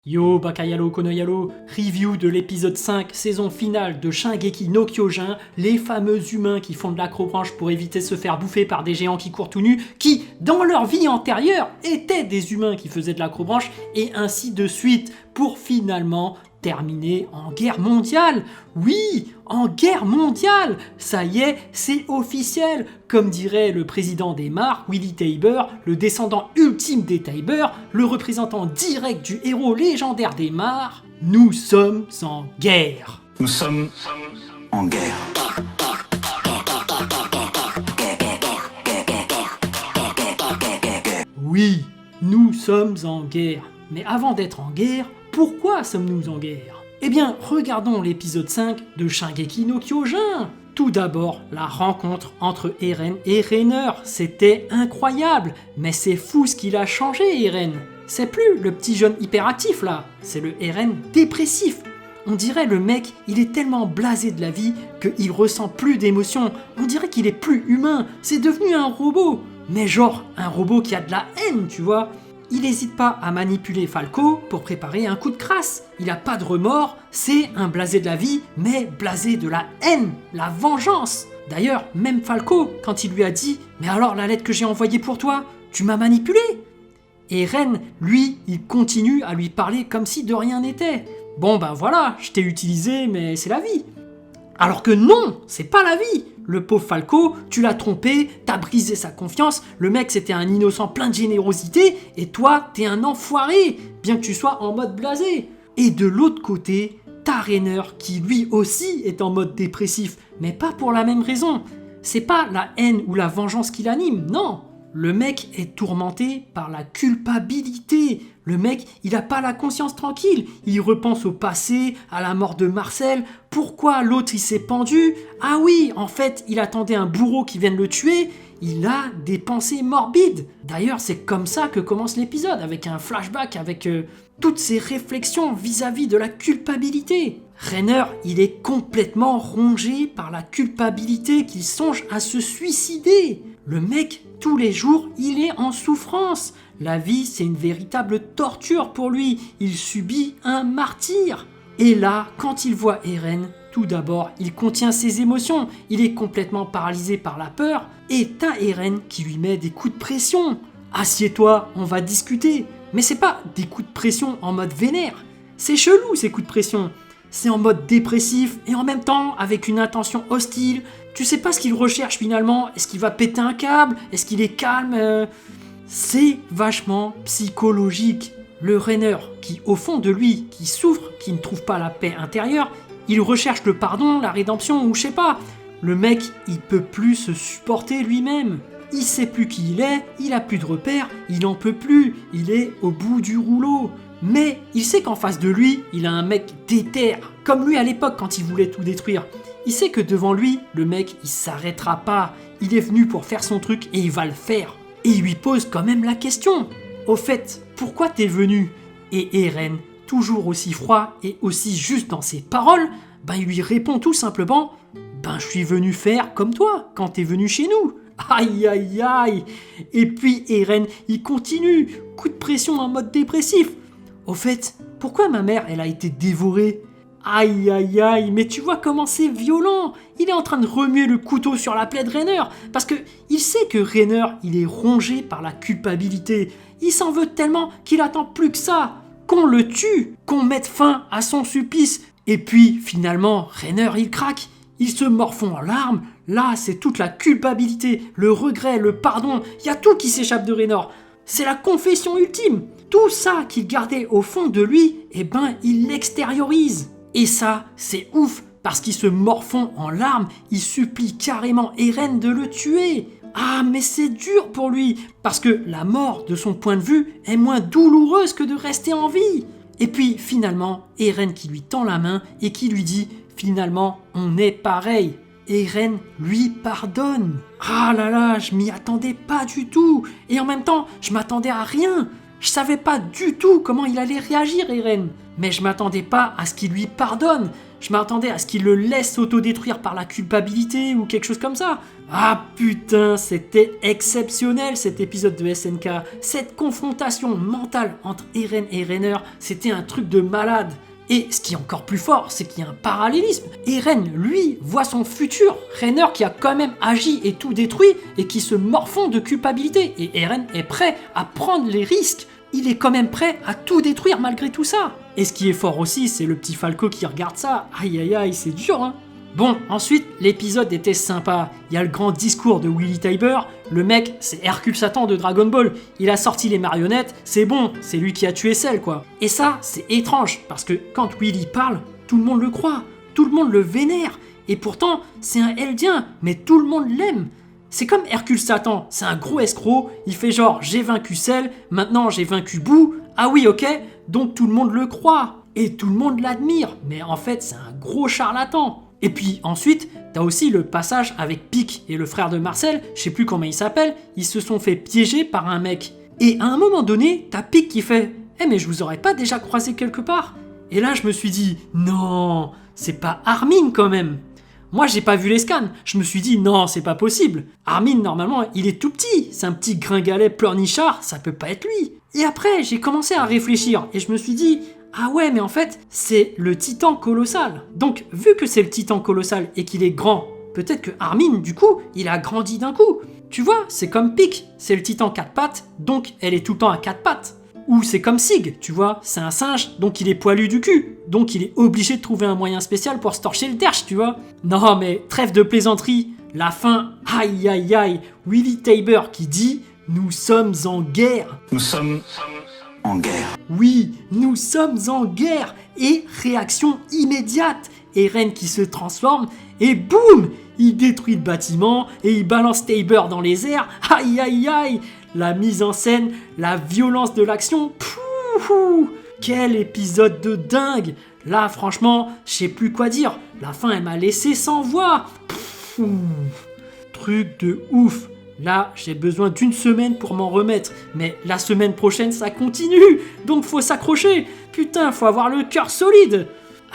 Yo Bakayalo Konoyalo, review de l'épisode 5, saison finale de Shingeki no Kyojin, les fameux humains qui font de l'acrobranche pour éviter de se faire bouffer par des géants qui courent tout nus, qui, dans leur vie antérieure, étaient des humains qui faisaient de l'acrobranche, et ainsi de suite, pour finalement terminer en guerre mondiale. Oui, en guerre mondiale. Ça y est, c'est officiel. Comme dirait le président des Mars, Willy Tybur, le descendant ultime des Tybur, le représentant direct du héros légendaire des Mars, nous sommes en guerre. Nous sommes en guerre. Oui, nous sommes en guerre. Mais avant d'être en guerre, pourquoi sommes-nous en guerre ? Eh bien, regardons l'épisode 5 de Shingeki no Kyojin. Tout d'abord, la rencontre entre Eren et Reiner, c'était incroyable. Mais c'est fou ce qu'il a changé, Eren. C'est plus le petit jeune hyperactif là, c'est le Eren dépressif. On dirait le mec, il est tellement blasé de la vie qu'il ressent plus d'émotions. On dirait qu'il est plus humain, c'est devenu un robot. Mais genre, un robot qui a de la haine, tu vois. Il n'hésite pas à manipuler Falco pour préparer un coup de crasse. Il n'a pas de remords, c'est un blasé de la vie, mais blasé de la haine, la vengeance. D'ailleurs, même Falco, quand il lui a dit « Mais alors la lettre que j'ai envoyée pour toi, tu m'as manipulé ?» Et Ren, lui, il continue à lui parler comme si de rien n'était. « Bon ben voilà, je t'ai utilisé, mais c'est la vie. » Alors que non, c'est pas la vie. Le pauvre Falco, tu l'as trompé, t'as brisé sa confiance, le mec c'était un innocent plein de générosité, et toi t'es un enfoiré, bien que tu sois en mode blasé. Et de l'autre côté, t'as Reiner qui lui aussi est en mode dépressif, mais pas pour la même raison. C'est pas la haine ou la vengeance qui l'anime, non. Le mec est tourmenté par la culpabilité. Le mec, il a pas la conscience tranquille. Il repense au passé, à la mort de Marcel. Pourquoi l'autre il s'est pendu ? Ah oui, en fait, il attendait un bourreau qui vienne le tuer. Il a des pensées morbides. D'ailleurs, c'est comme ça que commence l'épisode, avec un flashback, avec toutes ces réflexions vis-à-vis de la culpabilité. Reiner, il est complètement rongé par la culpabilité qu'il songe à se suicider. Le mec, tous les jours, il est en souffrance. La vie, c'est une véritable torture pour lui. Il subit un martyre. Et là, quand il voit Eren, tout d'abord, il contient ses émotions. Il est complètement paralysé par la peur. Et t'as Eren qui lui met des coups de pression. Assieds-toi, on va discuter. Mais c'est pas des coups de pression en mode vénère. C'est chelou ces coups de pression. C'est en mode dépressif et en même temps avec une intention hostile. Tu sais pas ce qu'il recherche finalement. Est-ce qu'il va péter un câble ? Est-ce qu'il est calme ? C'est vachement psychologique. Le Reiner, qui au fond de lui, qui souffre, qui ne trouve pas la paix intérieure, il recherche le pardon, la rédemption ou je sais pas. Le mec, il peut plus se supporter lui-même. Il sait plus qui il est, il a plus de repères, il en peut plus, il est au bout du rouleau. Mais il sait qu'en face de lui, il a un mec déter, comme lui à l'époque quand il voulait tout détruire. Il sait que devant lui, le mec, il s'arrêtera pas. Il est venu pour faire son truc et il va le faire. Et il lui pose quand même la question. Au fait, pourquoi t'es venu ? Et Eren, toujours aussi froid et aussi juste dans ses paroles, il lui répond tout simplement « je suis venu faire comme toi quand t'es venu chez nous. » Aïe aïe aïe. Et puis Eren, il continue, coup de pression en mode dépressif. Au fait, pourquoi ma mère, elle a été dévorée ? Aïe aïe aïe, mais tu vois comment c'est violent. Il est en train de remuer le couteau sur la plaie de Reiner, parce que il sait que Reiner, il est rongé par la culpabilité. Il s'en veut tellement qu'il attend plus que ça, qu'on le tue, qu'on mette fin à son supplice. Et puis finalement, Reiner, il craque, il se morfond en larmes. Là, c'est toute la culpabilité, le regret, le pardon, il y a tout qui s'échappe de Reiner. C'est la confession ultime. Tout ça qu'il gardait au fond de lui, il l'extériorise. Et ça, c'est ouf, parce qu'il se morfond en larmes, il supplie carrément Eren de le tuer. Ah, mais c'est dur pour lui, parce que la mort, de son point de vue, est moins douloureuse que de rester en vie. Et puis, finalement, Eren qui lui tend la main et qui lui dit « Finalement, on est pareil ». Eren lui pardonne. Ah là là, je m'y attendais pas du tout. Et en même temps, je m'attendais à rien. Je savais pas du tout comment il allait réagir, Eren. Mais je m'attendais pas à ce qu'il lui pardonne. Je m'attendais à ce qu'il le laisse s'autodétruire par la culpabilité ou quelque chose comme ça. Ah putain, c'était exceptionnel cet épisode de SNK. Cette confrontation mentale entre Eren et Reiner, c'était un truc de malade. Et ce qui est encore plus fort, c'est qu'il y a un parallélisme. Eren, lui, voit son futur Reiner qui a quand même agi et tout détruit et qui se morfond de culpabilité. Et Eren est prêt à prendre les risques. Il est quand même prêt à tout détruire malgré tout ça. Et ce qui est fort aussi, c'est le petit Falco qui regarde ça. Aïe aïe aïe, c'est dur hein. Bon, ensuite, l'épisode était sympa. Il y a le grand discours de Willy Tybur. Le mec, c'est Hercule Satan de Dragon Ball. Il a sorti les marionnettes, c'est bon, c'est lui qui a tué Cell, quoi. Et ça, c'est étrange, parce que quand Willy parle, tout le monde le croit, tout le monde le vénère. Et pourtant, c'est un Eldien, mais tout le monde l'aime. C'est comme Hercule Satan, c'est un gros escroc, il fait genre « j'ai vaincu Cell, maintenant j'ai vaincu Boo, ah oui ok, donc tout le monde le croit. » Et tout le monde l'admire, mais en fait c'est un gros charlatan. Et puis ensuite, t'as aussi le passage avec Pic et le frère de Marcel, je sais plus comment il s'appelle, ils se sont fait piéger par un mec. Et à un moment donné, t'as Pic qui fait « Eh mais je vous aurais pas déjà croisé quelque part ?» Et là je me suis dit « Non, c'est pas Armin quand même !» Moi, j'ai pas vu les scans. Je me suis dit, non, c'est pas possible. Armin, normalement, il est tout petit. C'est un petit gringalet pleurnichard, ça peut pas être lui. Et après, j'ai commencé à réfléchir et je me suis dit, ah ouais, mais en fait, c'est le titan colossal. Donc, vu que c'est le titan colossal et qu'il est grand, peut-être que Armin, du coup, il a grandi d'un coup. Tu vois, c'est comme Pic, c'est le titan 4 pattes, donc elle est tout le temps à 4 pattes. Ou c'est comme Sig, tu vois, c'est un singe, donc il est poilu du cul. Donc il est obligé de trouver un moyen spécial pour se torcher le derche, tu vois. Non mais, trêve de plaisanterie, la fin, aïe aïe aïe, Willy Tybur qui dit « Nous sommes en guerre ». Nous sommes en guerre. Oui, nous sommes en guerre. Et réaction immédiate, Eren qui se transforme et boum, il détruit le bâtiment et il balance Tybur dans les airs. Aïe aïe aïe. La mise en scène, la violence de l'action, pouh, quel épisode de dingue. Là, franchement, je sais plus quoi dire. La fin, elle m'a laissé sans voix. Truc de ouf. Là, j'ai besoin d'une semaine pour m'en remettre. Mais la semaine prochaine, ça continue. Donc, faut s'accrocher. Putain, faut avoir le cœur solide.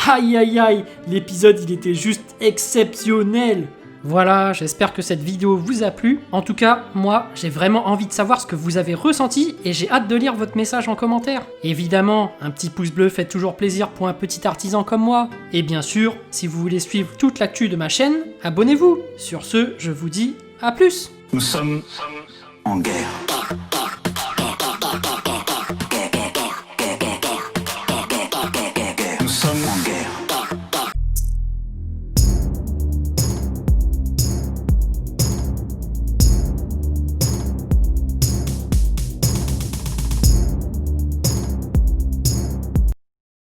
Aïe, aïe, aïe. L'épisode, il était juste exceptionnel. Voilà, j'espère que cette vidéo vous a plu. En tout cas, moi, j'ai vraiment envie de savoir ce que vous avez ressenti et j'ai hâte de lire votre message en commentaire. Évidemment, un petit pouce bleu fait toujours plaisir pour un petit artisan comme moi. Et bien sûr, si vous voulez suivre toute l'actu de ma chaîne, abonnez-vous. Sur ce, je vous dis à plus. Nous sommes en guerre. Nous sommes en guerre.